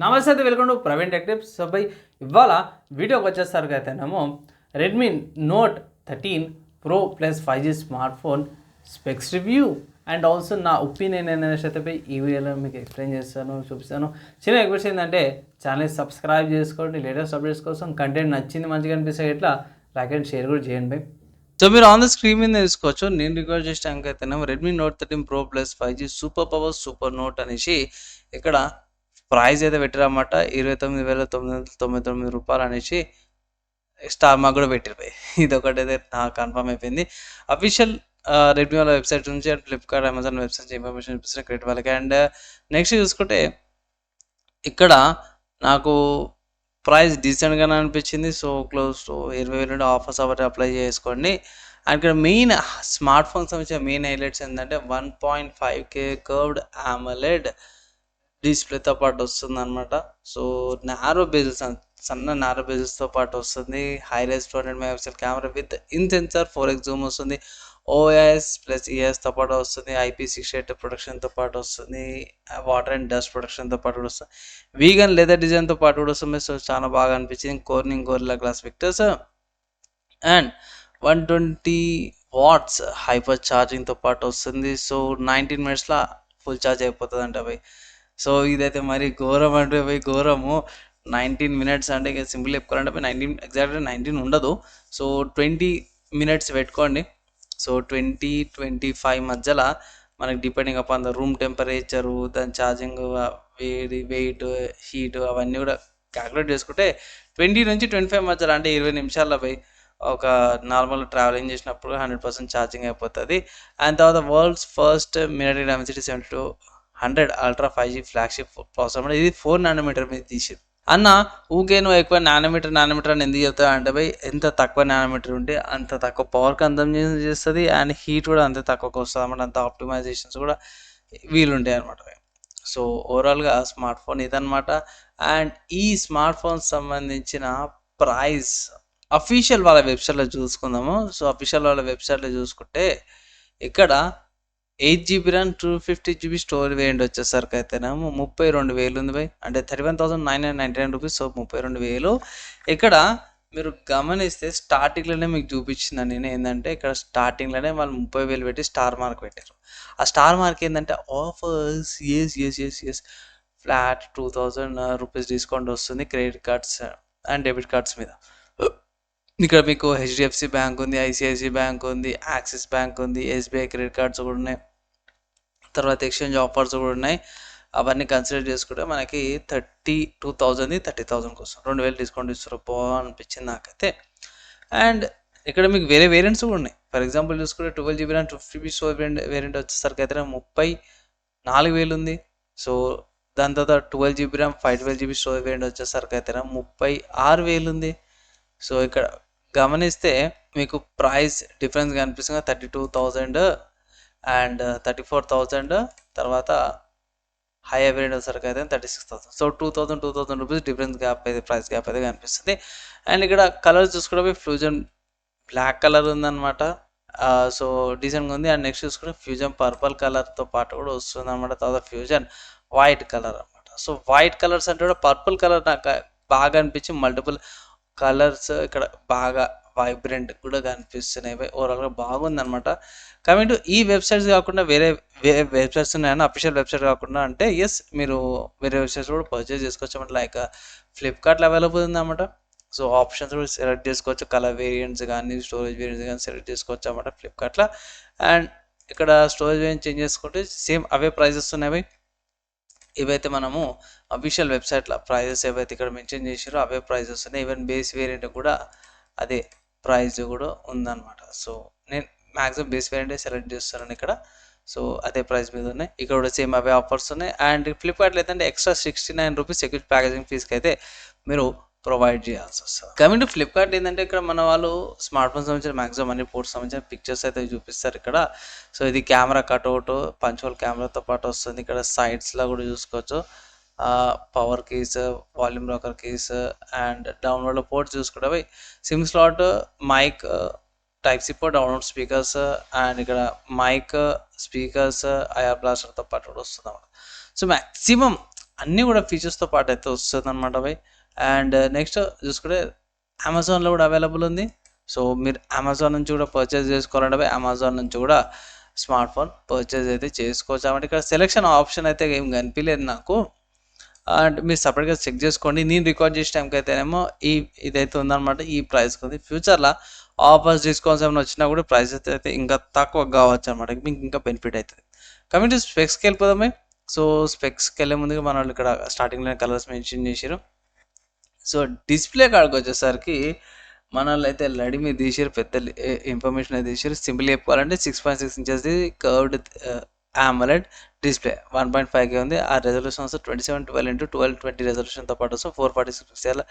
నమస్తే, welcome to Praveen tech tips. So by ఇవాళ వీడియోకి వచ్చేసరికి అయితేనేమో Redmi note 13 pro plus 5G smart phone specs review and also నా ఒపీనియన్ అనేసి అయితే పోయి ఈ వీడియోలో మీకు ఎక్స్ప్లెయిన్ చేస్తాను, చూపిస్తాను. చిన్న రిక్వెస్ట్ ఏంటంటే ఛానల్ సబ్స్క్రైబ్ చేసుకోండి. లేటెస్ట్ అప్డేట్స్ కోసం కంటెంట్ నచ్చింది, మంచిగా అనిపిస్తే ఇట్లా లైక్ అండ్ షేర్ కూడా చేయండి. సో మీరు ఆన్ ద స్క్రీన్ మీద తీసుకోవచ్చు. నేను రికార్డ్ చేసాక అయితేనేమో Redmi note 13 pro plus 5G super power super note అనేసి ఇక్కడ ప్రైస్ అయితే పెట్టారన్నమాట. 29,999 రూపాయలు అనేసి స్టార్ మార్క్ కూడా పెట్టిపోయి ఇది ఒకటి అయితే నాకు కన్ఫర్మ్ అయిపోయింది. అఫీషియల్ రెడ్మీ వాళ్ళ వెబ్సైట్ నుంచి and Flipkart, Amazon website information చూపిస్తున్న క్రెడిట్ వాళ్ళకి. అండ్ నెక్స్ట్ చూసుకుంటే ఇక్కడ నాకు ప్రైస్ డీసెంట్గానే అనిపించింది. సో క్లోజ్ టు 20,000 నుండి ఆఫర్స్ అవన్నీ అప్లై చేసుకోండి. అండ్ ఇక్కడ మెయిన్ స్మార్ట్ ఫోన్ సంబంధించిన మెయిన్ హైలైట్స్ ఏంటంటే 1.5K కర్వ్డ్ AMOLED డిస్ప్లేతో పాటు వస్తుంది అనమాట. సో నారో బేజెస్, సన్న నారో బేజెస్తో పాటు వస్తుంది. Highlights 200 megapixel camera with in sensor 4x zoom వస్తుంది. OIS ప్లస్ ES-తో పాటు వస్తుంది. IP68 ప్రొటెక్షన్తో పాటు వస్తుంది. వాటర్ అండ్ డస్ట్ ప్రొటెక్షన్తో పాటు కూడా వస్తుంది. వీగన్ లెదర్ డిజైన్తో పాటు కూడా వస్తుంది. సో చాలా బాగా అనిపించింది. Corning Gorilla Glass Victus and 120 watts hyper ఛార్జింగ్తో పాటు వస్తుంది. సో 19 మినిట్స్లో ఫుల్ ఛార్జ్ అయిపోతుంది అంట అవి. సో ఇదైతే మరి ఘోరం అంటే పోయి ఘోరము. 19 మినిట్స్ అంటే ఇక సింపుల్ చెప్పుకోవాలంటే 19 ఎగ్జాక్ట్గా 19 ఉండదు. సో 20 మినిట్స్ పెట్టుకోండి. సో 20-25 మధ్యలో మనకి depending upon the room temperature, దాని ఛార్జింగ్, వేడి, వెయిట్, హీట్ అవన్నీ కూడా క్యాలిక్యులేట్ చేసుకుంటే 20 నుంచి 25 మధ్యలో అంటే 20 నిమిషాల్లో పోయి ఒక నార్మల్ ట్రావెలింగ్ చేసినప్పుడు 100% ఛార్జింగ్ అయిపోతుంది. అండ్ తర్వాత world's first minute density 7200 ultra 5G flagship processor. ఇది 4 నానోమీటర్ మీద తీసి అన్న ఊకే నువ్వు ఎక్కువ నానోమీటర్ అని ఎందుకు చెప్తావు అంటే భయ్, ఎంత తక్కువ నానోమీటర్ ఉంటే అంత తక్కువ పవర్ కన్సమ్ చేస్తుంది అండ్ హీట్ కూడా అంత తక్కువకి వస్తుంది అనమాట. అంత ఆప్టిమైజేషన్స్ కూడా వీలుంటాయి అనమాట. సో ఓవరాల్గా స్మార్ట్ ఫోన్ ఇదనమాట. అండ్ ఈ స్మార్ట్ ఫోన్ సంబంధించిన ప్రైస్ అఫీషియల్ వాళ్ళ వెబ్సైట్లో చూసుకుందాము. సో అఫీషియల్ వాళ్ళ వెబ్సైట్లో చూసుకుంటే ఇక్కడ 8GB RAM 250GB storage variant వచ్చేసరికి అయితేనేమో 32,000 ఉంది భయ్, అంటే 31,999 రూపీస్. సో 32,000. ఇక్కడ మీరు గమనిస్తే స్టార్టింగ్లోనే మీకు చూపించింది నేను ఏంటంటే ఇక్కడ స్టార్టింగ్లోనే వాళ్ళు 30,000 పెట్టి స్టార్ మార్క్ పెట్టారు. ఆ స్టార్ మార్క్ ఏంటంటే offers yes flat 2,000 rupees discount వస్తుంది credit cards and debit cards మీద. ఇక్కడ మీకు HDFC బ్యాంక్ ఉంది, ICICI బ్యాంక్ ఉంది, యాక్సిస్ బ్యాంక్ ఉంది, SBI క్రెడిట్ కార్డ్స్ కూడా ఉన్నాయి. తర్వాత ఎక్స్చేంజ్ ఆఫర్స్ కూడా ఉన్నాయి. అవన్నీ కన్సిడర్ చేసుకుంటే మనకి 32,000 30,000 కోసం 2,000 డిస్కౌంట్ ఇస్తారు. బాగా అనిపించింది నాకైతే. అండ్ ఇక్కడ మీకు వేరే వేరియంట్స్ కూడా ఉన్నాయి. ఫర్ ఎగ్జాంపుల్ చూసుకుంటే 12GB RAM 250GB storage variant వచ్చేసరికి అయితే 34,000 ఉంది. సో దాని తర్వాత 12GB RAM 512GB storage variant వచ్చేసరికి అయితే 36,000 ఉంది. సో ఇక్కడ గమనిస్తే మీకు ప్రైస్ డిఫరెన్స్ కనిపిస్తుంది. 32,000 అండ్ 34,000 తర్వాత హైయర్ వేరియంట్ వచ్చేసరికి అయితే 36,000. సో 2,000 రూపీస్ డిఫరెన్స్ గ్యాప్ అయితే, ప్రైస్ గ్యాప్ అయితే కనిపిస్తుంది. అండ్ ఇక్కడ కలర్ చూసుకుంటే ఫ్యూజన్ బ్లాక్ కలర్ ఉందన్నమాట. సో డీసెంట్గా ఉంది. అండ్ నెక్స్ట్ చూసుకుంటే ఫ్యూజన్ పర్పుల్ కలర్తో పాటు కూడా వస్తుంది అనమాట. తర్వాత ఫ్యూజన్ వైట్ కలర్ అనమాట. సో వైట్ కలర్స్ అంటే కూడా పర్పుల్ కలర్ నాకు బాగా అనిపించి మల్టిపుల్ కలర్స్ ఇక్కడ బాగా వైబ్రెంట్ కూడా కనిపిస్తున్నాయి. ఓవరాల్గా బాగుంది అనమాట. కమింగ్ టు ఈ వెబ్సైట్స్ కాకుండా వేరే వెబ్సైట్స్ ఉన్నాయన్న, అఫీషియల్ వెబ్సైట్ కాకుండా అంటే ఎస్ మీరు వేరే వెబ్సైట్స్ కూడా పర్చేస్ చేసుకోవచ్చు అన్నమాట. లైక్ ఫ్లిప్కార్ట్లో అవైలబుల్ ఉందన్నమాట. సో ఆప్షన్స్ కూడా సెలెక్ట్ చేసుకోవచ్చు. కలర్ వేరియంట్స్ కానీ స్టోరేజ్ వేరియంట్స్ కానీ సెలెక్ట్ చేసుకోవచ్చు అన్నమాట ఫ్లిప్కార్ట్లో. అండ్ ఇక్కడ స్టోరేజ్ వేరియంట్ చేంజ్ చేసుకుంటే సేమ్ అవే ప్రైజెస్ ఉన్నాయి. ఇవైతే మనము అఫీషియల్ వెబ్సైట్లో ప్రైజెస్ ఏవైతే ఇక్కడ మెన్షన్ చేసారో అవే ప్రైజెస్ ఉన్నాయి. ఈవెన్ బేస్ వేరియంట్ కూడా అదే ప్రైజ్ కూడా ఉందన్నమాట. సో నేను మ్యాక్సిమం బేస్ వేరియంటే సెలెక్ట్ చేస్తున్నాను ఇక్కడ. సో అదే ప్రైస్ మీద ఉన్నాయి. ఇక్కడ కూడా సేమ్ అవే ఆఫర్స్ ఉన్నాయి. అండ్ ఫ్లిప్కార్ట్లో అయితే ఎక్స్ట్రా 69 రూపీస్ సెక్యూరిటీ ప్యాకేజింగ్ ఫీజ్కి అయితే మీరు ప్రొవైడ్ చేయాల్సి వస్తుంది. కమింగ్ టు ఫ్లిప్కార్ట్ ఏంటంటే ఇక్కడ మన వాళ్ళు స్మార్ట్ ఫోన్ సంబంధించిన మ్యాక్సిమం అన్ని పోర్ట్స్ సంబంధించిన పిక్చర్స్ అయితే చూపిస్తారు ఇక్కడ. సో ఇది కెమెరా కట్అవుట్ పంచోల్ కెమెరాతో పాటు వస్తుంది. ఇక్కడ సైడ్స్లో కూడా చూసుకోవచ్చు. Power keys, volume rocker keys and download ports చూసుకుంటే SIM slot, mic, type C port, download speakers and ఇక్కడ మైక్, స్పీకర్స్, ఐఆర్ బ్లాస్టర్తో పాటు కూడా వస్తుంది అన్నమాట. సో మ్యాక్సిమం అన్నీ కూడా ఫీచర్స్తో పాటు అయితే వస్తుంది అనమాట బై. అండ్ నెక్స్ట్ చూసుకుంటే అమెజాన్లో కూడా అవైలబుల్ ఉంది. సో మీరు అమెజాన్ నుంచి కూడా పర్చేస్ చేసుకోవాలంటే బై అమెజాన్ నుంచి కూడా స్మార్ట్ ఫోన్ పర్చేస్ అయితే చేసుకోవచ్చు కాబట్టి ఇక్కడ సెలెక్షన్ ఆప్షన్ అయితే ఏం కనిపించలేదు నాకు. అండ్ మీరు సపరేట్గా చెక్ చేసుకోండి. నేను రికార్డ్ చేసే టైంకి అయితేనేమో ఇదైతే ఉందన్నమాట, ఈ ప్రైస్కి ఉంది. ఫ్యూచర్లో ఆఫర్స్ డిస్కౌంట్స్ ఏమైనా వచ్చినా కూడా ప్రైస్ అయితే ఇంకా తక్కువ కావచ్చు అనమాట, మీకు ఇంకా బెనిఫిట్ అవుతుంది. కమిటీ స్పెక్స్కి వెళ్ళిపోదామే. సో స్పెక్స్కి వెళ్ళే ముందుగా మన వాళ్ళు ఇక్కడ స్టార్టింగ్లో కలర్స్ మెన్షన్ చేసారు. సో డిస్ప్లే కాడికి వచ్చేసరికి మన వాళ్ళు అయితే లడి మీద తీసారు, పెద్ద ఇన్ఫర్మేషన్ అయితే తీసారు. సింపుల్ చెప్పుకోవాలంటే 6.6 inches curved AMOLED display 1.5K ఉంది. ఆ రెజల్యూషన్ వస్తే 2712x1220 రెజల్యూషన్తో పాటు వస్తుంది 446 పిక్సెల్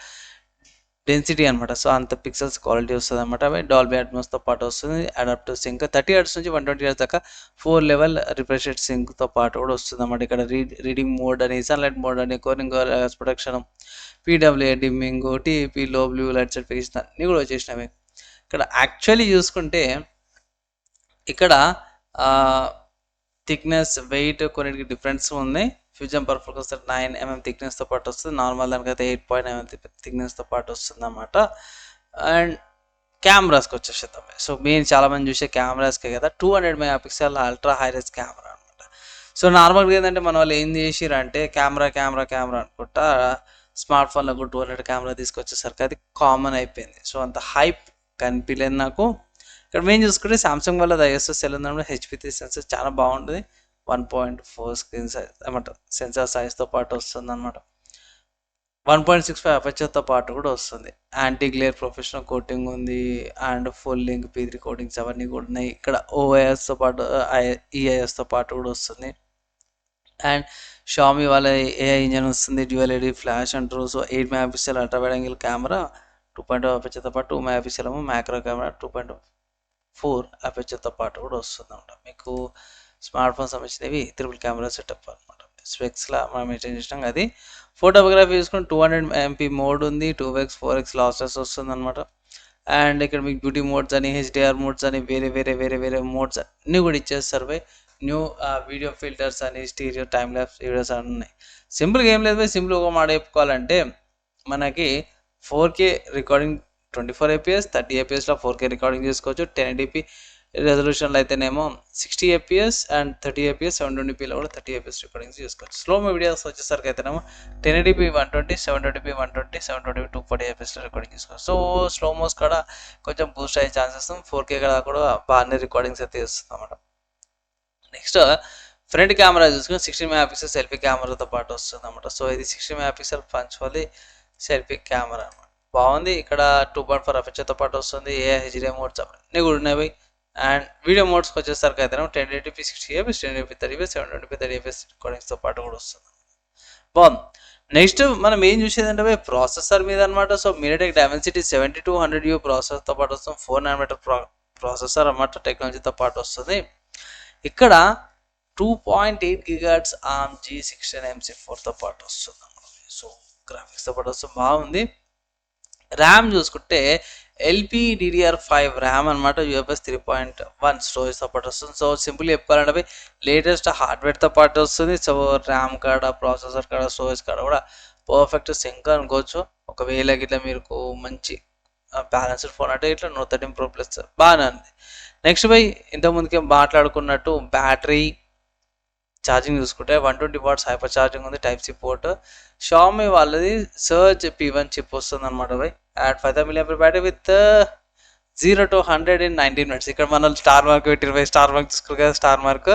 డెన్సిటీ అనమాట. సో అంత పిక్సెల్స్ క్వాలిటీ వస్తుంది అనమాట. డాల్బీ అట్మాస్తో పాటు వస్తుంది. అడాప్టివ్ సింక్ 30 Hz నుంచి 120 Hz దాకా 4 లెవెల్ రిఫ్రెష్ రేట్ సింక్తో పాటు కూడా వస్తుంది అనమాట. ఇక్కడ రీడింగ్ మోడ్ అని, సన్లైట్ మోడ్ అని, కోరింగ్ ప్రొటెక్షన్, PWA డిమ్మింగ్, TEP లో బ్లూ లైట్ సర్టిఫికేషన్ అన్నీ కూడా వచ్చేసినవి. ఇక్కడ యాక్చువల్లీ చూసుకుంటే ఇక్కడ థిక్నెస్, వెయిట్ కొన్నిటికి డిఫరెన్స్ ఉంది. ఫ్యూజన్ పర్ఫెక్ట్ వస్తే 9mm థిక్నెస్తో పాటు వస్తుంది. నార్మల్ దానికైతే 8.9mm థిక్నెస్తో పాటు వస్తుంది అన్నమాట. అండ్ కెమెరాస్కి వచ్చేసేద్దాం. సో మేము చాలామంది చూసే కెమెరాస్కే కదా 200 మెగాపిక్సెల్ అల్ట్రా హైరెస్ కెమెరా అనమాట. సో నార్మల్గా ఏంటంటే మన వాళ్ళు ఏం చేసిరంటే కెమెరా అనుకుంటా స్మార్ట్ ఫోన్లో కూడా 200 కెమెరా తీసుకొచ్చేసరికి అది కామన్ అయిపోయింది. సో అంత హైప్ కనిపించలేదు నాకు. ఇక్కడ మేము చూసుకుంటే సామ్సంగ్ వల్ల ISO సెల్ ఉందన్నమాట. HP3 సెన్సర్ చాలా బాగుంటుంది. 1.4 స్క్రీన్ సైజ్ అనమాట, సెన్సార్ సైజ్తో పాటు వస్తుంది అనమాట. 1.65 అపర్చర్తో పాటు కూడా వస్తుంది. యాంటీ గ్లేర్ ప్రొఫెషనల్ కోటింగ్ ఉంది. And full link P3 coatings అవన్నీ కూడా ఉన్నాయి. ఇక్కడ OISతో పాటు EISతో పాటు కూడా వస్తుంది. అండ్ షామీ వాళ్ళ AI ఇంజన్ వస్తుంది. డ్యూయల్ LED ఫ్లాష్ అంటారు. So 8 megapixel ultra wide angle camera 2.5 అపర్చర్తో పాటు 2 మెగాపిక్సెల్ ఏమో మ్యాక్రో కెమెరా 2.4 అపర్చర్తో పాటు కూడా వస్తుంది అనమాట. మీకు స్మార్ట్ ఫోన్ సంబంధించినవి ట్రిపుల్ కెమెరా సెటప్ అనమాట. స్పెక్స్లా మనం మెయింటైన్ చేసినాం. అది ఫోటోగ్రఫీ చూసుకుని 200MP మోడ్ ఉంది. 2x 4x లాసెస్ వస్తుంది అనమాట. అండ్ ఇక్కడ మీకు బ్యూటీ మోడ్స్ అని, HDR మోడ్స్ అని, వేరే మోడ్స్ అన్నీ కూడా ఇచ్చేస్తారు బై. న్యూ వీడియో ఫిల్టర్స్ అని, స్టీరియో, టైమ్ ల్యాప్స్ వీడియోస్ అని ఉన్నాయి. సింపుల్గా ఏం లేదు బై. సింపుల్గా ఒక మాట చెప్పుకోవాలంటే మనకి 4K recording 24 APS 30 APSలో 4K recording చేసుకోవచ్చు. 1080p రెజల్యూషన్లో అయితేనేమో 60 APS అండ్ 30 APS 720pలో కూడా 30 APS రికార్డింగ్స్ చేసుకోవచ్చు. స్లోమో వీడియోస్ వచ్చేసరికి అయితేనేమో 1080p 120, 720p 120, 720p 240 APSలో రికార్డింగ్ చేసుకోవచ్చు. సో స్లోమోస్ కూడా కొంచెం బూస్ట్ అయ్యే ఛాన్సెస్, 4K కూడా బాగానే రికార్డింగ్స్ అయితే ఇస్తుంది అన్నమాట. నెక్స్ట్ ఫ్రంట్ కెమెరా చూసుకుని 16 మెగాపిక్సెల్ సెల్ఫీ కెమెరాతో పాటు వస్తుంది అన్నమాట. సో ఇది 16 మెగాపిక్సెల్ పంచువల్లీ సెల్ఫీ కెమెరా అనమాట. బాగుంది. ఇక్కడ 2.4 అపర్చర్తో పాటు వస్తుంది. HDR మోడ్స్ అన్నీ కూడా ఉన్నాయి. అండ్ వీడియో మోడ్స్కి వచ్చేసరికి అయితే 1080p 60 APS, 1080p 30 APS, 720p 30 APS రికార్డింగ్స్తో పాటు కూడా వస్తుంది. బాగుంది. నెక్స్ట్ మనం ఏం చూసేదంటే ప్రాసెసర్ మీద అనమాట. సో మీడియాటెక్ డైమెన్సిటీ 7200U ప్రాసెసర్తో పాటు వస్తుంది. 4nm ప్రాసెసర్ అనమాట, టెక్నాలజీతో పాటు వస్తుంది. ఇక్కడ 2.8 GHz ARM G16MC4తో పాటు వస్తుంది అనమాట. సో గ్రాఫిక్స్తో పాటు వస్తుంది, బాగుంది. ర్యామ్ చూసుకుంటే LPDDR5 ర్యామ్ అనమాట. UFS 3.1 స్టోరేజ్తో పాటు వస్తుంది. సో సింపుల్ చెప్పుకోవాలంటే లేటెస్ట్ హార్డ్వేర్తో పాటు వస్తుంది. సో ర్యామ్ కాడ, ప్రాసెసర్ కాడ, స్టోరేజ్ కాడ కూడా పర్ఫెక్ట్ సింక్ అనుకోవచ్చు. ఒకవేళ ఇట్లా మీకు మంచి బ్యాలెన్స్డ్ ఫోన్ అంటే ఇట్లా Note 13 Pro Plus బాగానే ఉంది. నెక్స్ట్ బై ఇంతకుముందుకే మాట్లాడుకున్నట్టు బ్యాటరీ ఛార్జింగ్ చూసుకుంటే 120 watts హైపర్ ఛార్జింగ్ ఉంది. Type-C port. షామీ వాళ్ళది సర్జ్ P1 చిప్ వస్తుంది అనమాట by. At 5000 mAh battery with 0 to 100 in 19 minutes. ఇక్కడ మనం స్టార్ మార్క్ పెట్టిరు, స్టార్ మార్క్ చూసుకోరు కదా, స్టార్ మార్క్.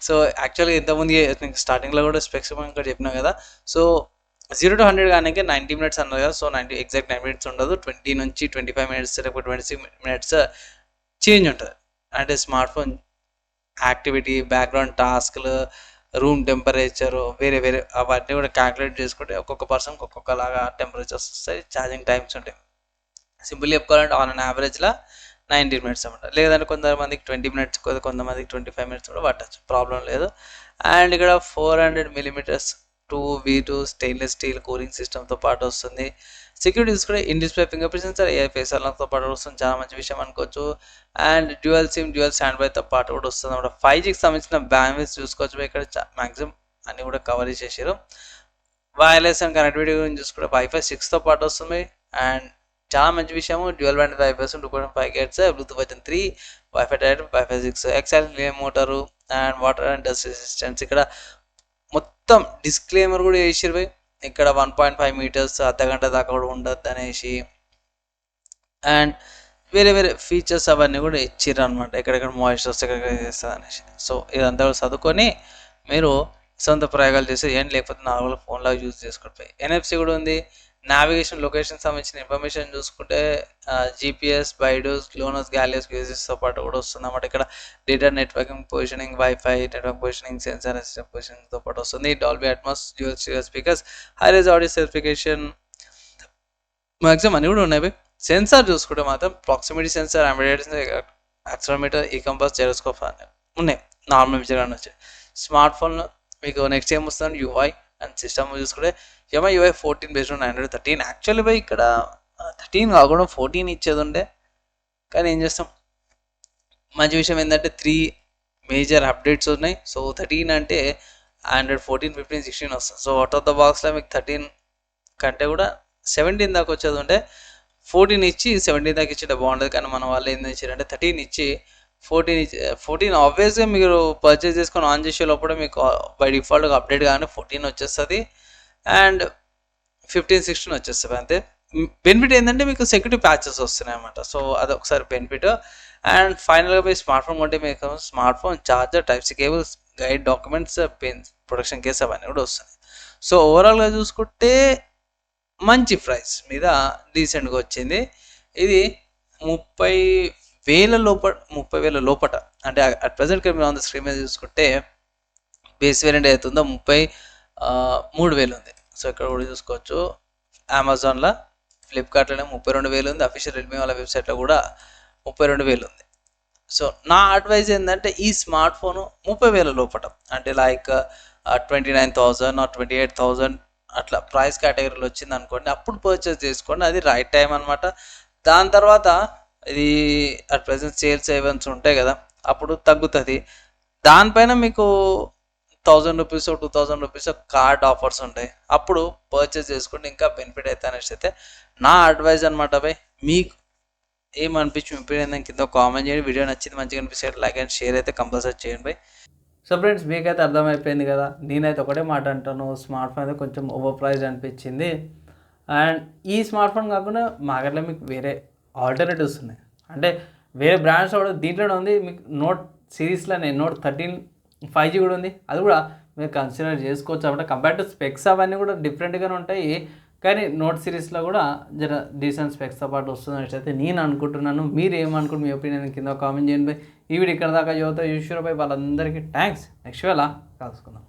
సో యాక్చువల్గా ఇంతకుముందు నేను స్టార్టింగ్లో కూడా స్పెక్స్ ఇక్కడ చెప్పినా కదా. సో 0 to 100 కానీ 90 minutes అన్నారు కదా. సో 90 ఎగ్జాక్ట్ 9 minutes ఉండదు. 20 నుంచి 25 minutes లేకపోతే 26 minutes చేంజ్ ఉంటుంది. అంటే స్మార్ట్ ఫోన్ యాక్టివిటీ, బ్యాక్గ్రౌండ్ టాస్క్లు, రూమ్ టెంపరేచరు, వేరే అవన్నీ కూడా క్యాలిక్యులేట్ చేసుకుంటే ఒక్కొక్క పర్సన్కి ఒక్కొక్కలాగా టెంపరేచర్స్ వస్తాయి, ఛార్జింగ్ టైమ్స్ ఉంటాయి. సింపుల్ చెప్పుకోవాలంటే ఆన్ అన్ యావరేజ్లో 19 minutes అనమాట. లేదంటే కొంతమందికి 20 minutes, కొంతమందికి 25 minutes కూడా పట్టచ్చు, ప్రాబ్లం లేదు. అండ్ ఇక్కడ 400mm 2V2 stainless steel cooling సిస్టమ్తో పాటు వస్తుంది. సెక్యూరిటీ చూసుకుంటే in display fingerprint sensor, AI face అన్లాక్తో పాటు వస్తుంది, చాలా మంచి విషయం అనుకోవచ్చు. అండ్ డ్యూయల్ సిమ్, డ్యూయల్ స్టాండ్ బైతో పాటు కూడా వస్తుంది అన్నమాట. 5Gకి సంబంధించిన బ్యాండ్విడ్త్ చూసుకోవచ్చు. ఇక్కడ మ్యాక్సిమం అన్ని కూడా కవర్ చేసారు. వైర్లెస్ అండ్ కనెక్టివిటీ గురించి చూసుకుంటే వైఫై 6తో పాటు వస్తుంది. అండ్ చాలా మంచి విషయము, dual band WiFis 2.5 GHz, Bluetooth version 3, WiFi direct, WiFi 6, excel motor and water and dust resistance. ఇక్కడ మొత్తం డిస్క్లైమర్ కూడా చేసిరు. ఇక్కడ 1.5 మీటర్స్ అర్ధగంట దాకా కూడా ఉండద్దు అనేసి, అండ్ వేరే వేరే ఫీచర్స్ అవన్నీ కూడా ఇచ్చిర్రు అనమాట. ఎక్కడెక్కడ మాయిశ్చర్ వస్తే ఎక్కడెక్కడ చేస్తుంది అనేసి. సో ఇదంతా కూడా చదువుకొని మీరు సొంత ప్రయోగాలు చేసి ఏం లేకపోతే నార్మల్ ఫోన్లో యూజ్ చేసుకుంటాయి. NFC కూడా ఉంది. నావిగేషన్ లొకేషన్ సంబంధించిన ఇన్ఫర్మేషన్ చూసుకుంటే GPS, బైడూస్, గ్లోనస్, గ్యాలియస్ యూజెస్తో పాటు కూడా వస్తుంది అన్నమాట. ఇక్కడ data networking, positioning, wifi network positioning, sensor system పొజిషనింగ్తో పాటు వస్తుంది. Dolby Atmos, dual stereo speakers, high range audio certification, maximum అన్నీ కూడా ఉన్నాయి. సెన్సార్ చూసుకుంటే మాత్రం ప్రాక్సిమిటీ సెన్సార్, అంబిడెంట్ యాక్సిలరోమీటర్, ఈ కంపాస్, జైరోస్కోప్ ఉన్నాయి. నార్మల్ విజయగానే వచ్చాయి. స్మార్ట్ ఫోన్లో మీకు నెక్స్ట్ ఏం వస్తుంది UI అండ్ సిస్టమ్ చూసుకుంటే MI UI 14 based on Android 13. Actually by ఇక్కడ 13 కాకుండా 14 ఇచ్చేది ఉండే, కానీ ఏం చేస్తాం. మంచి విషయం ఏంటంటే 3 మేజర్ అప్డేట్స్ ఉన్నాయి. సో 13 అంటే Android 14, 15, 16 వస్తుంది. సో అవుట్ ఆఫ్ ద బాక్స్లో మీకు 13 కంటే కూడా 17 దాకా వచ్చేది ఉంటే 14 ఇచ్చి 17 దాకా ఇచ్చింటే బాగుంటుంది. కానీ మన వాళ్ళు ఏం చేశారంటే 13 ఇచ్చి 14 ఆబ్వియస్గా మీరు పర్చేస్ చేసుకొని ఆన్ చేసే లోపల మీకు బై డిఫాల్ట్గా అప్డేట్ కానీ 14 వచ్చేస్తుంది అండ్ 15, 16 వచ్చేస్తుంది అంతే. బెనిఫిట్ ఏంటంటే మీకు సెక్యూరిటీ ప్యాచెస్ వస్తున్నాయి అన్నమాట. సో అదొకసారి బెనిఫిట్. అండ్ ఫైనల్గా మీ స్మార్ట్ ఫోన్ కొంటే మీకు smartphone charger, type C cables, guide, documents, pens, production case అవన్నీ కూడా వస్తుంది. సో ఓవరాల్గా చూసుకుంటే మంచి ప్రైస్ మీద డీసెంట్గా వచ్చింది. ఇది 30,000 లోపట అంటే అట్ ప్రజెంట్ మీరు ఆన్ ద స్క్రీన్ మీద చూసుకుంటే బేస్ వేరియంట్ అవుతుందో 33,000 ఉంది. సో ఇక్కడ కూడా చూసుకోవచ్చు. అమెజాన్లో, ఫ్లిప్కార్ట్లోనే 32,000 ఉంది. అఫీషియల్ రెడ్మీ వాళ్ళ వెబ్సైట్లో కూడా 32,000 ఉంది. సో నా అడ్వైజ్ ఏంటంటే ఈ స్మార్ట్ ఫోను 30,000 లోపట అంటే లైక్ 29,000 ఆర్ 28,000 అట్లా ప్రైస్ కేటగిరీలో వచ్చింది అనుకోండి, అప్పుడు పర్చేస్ చేసుకోండి. అది రైట్ టైం అనమాట. దాని తర్వాత ఇది అట్ ప్రజెంట్ సేల్స్ ఈవెంట్స్ ఉంటాయి కదా, అప్పుడు తగ్గుతుంది. దానిపైన మీకు 1,000 రూపీస్, 2,000 రూపీస్ కార్డ్ ఆఫర్స్ ఉంటాయి. అప్పుడు పర్చేస్ చేసుకుంటే ఇంకా బెనిఫిట్ అవుతుంది అనేసి అయితే నా అడ్వైజ్ అనమాట. బై మీకు ఏమనిపించి మీ ఒపీనియన్ కింద కామెంట్ చేయండి. వీడియో నచ్చింది, మంచిగా అనిపిస్తే లైక్ అండ్ షేర్ అయితే కంపల్సరీ చేయండి బై. సో ఫ్రెండ్స్, మీకైతే అర్థమైపోయింది కదా. నేనైతే ఒకటే మాట అంటాను, స్మార్ట్ ఫోన్ అయితే కొంచెం ఓవర్ ప్రైజ్ అనిపించింది. అండ్ ఈ స్మార్ట్ ఫోన్ కాకుండా మార్కెట్లో మీకు వేరే ఆల్టర్నేటివ్స్ ఉన్నాయి. అంటే వేరే బ్రాండ్స్ కూడా దీంట్లోనే ఉంది. మీకు నోట్ సిరీస్లోనే నోట్ 13 5G కూడా ఉంది. అది కూడా మీరు కన్సిడర్ చేసుకోవచ్చు అన్నమాట. కంపేర్ టు స్పెక్స్ అవన్నీ కూడా డిఫరెంట్గానే ఉంటాయి. కానీ నోట్ సిరీస్లో కూడా జర డీసెంట్ స్పెక్స్తో పాటు వస్తుందని అయితే నేను అనుకుంటున్నాను. మీరు ఏమనుకుంటు మీ ఒపీనియన్ కింద కామెంట్ చేయండి. ఈ వీడియో ఇక్కడ దాకా యువత చూసారు. వాళ్ళందరికీ థ్యాంక్స్. నెక్స్ట్ వేళ కలుసుకుందాం.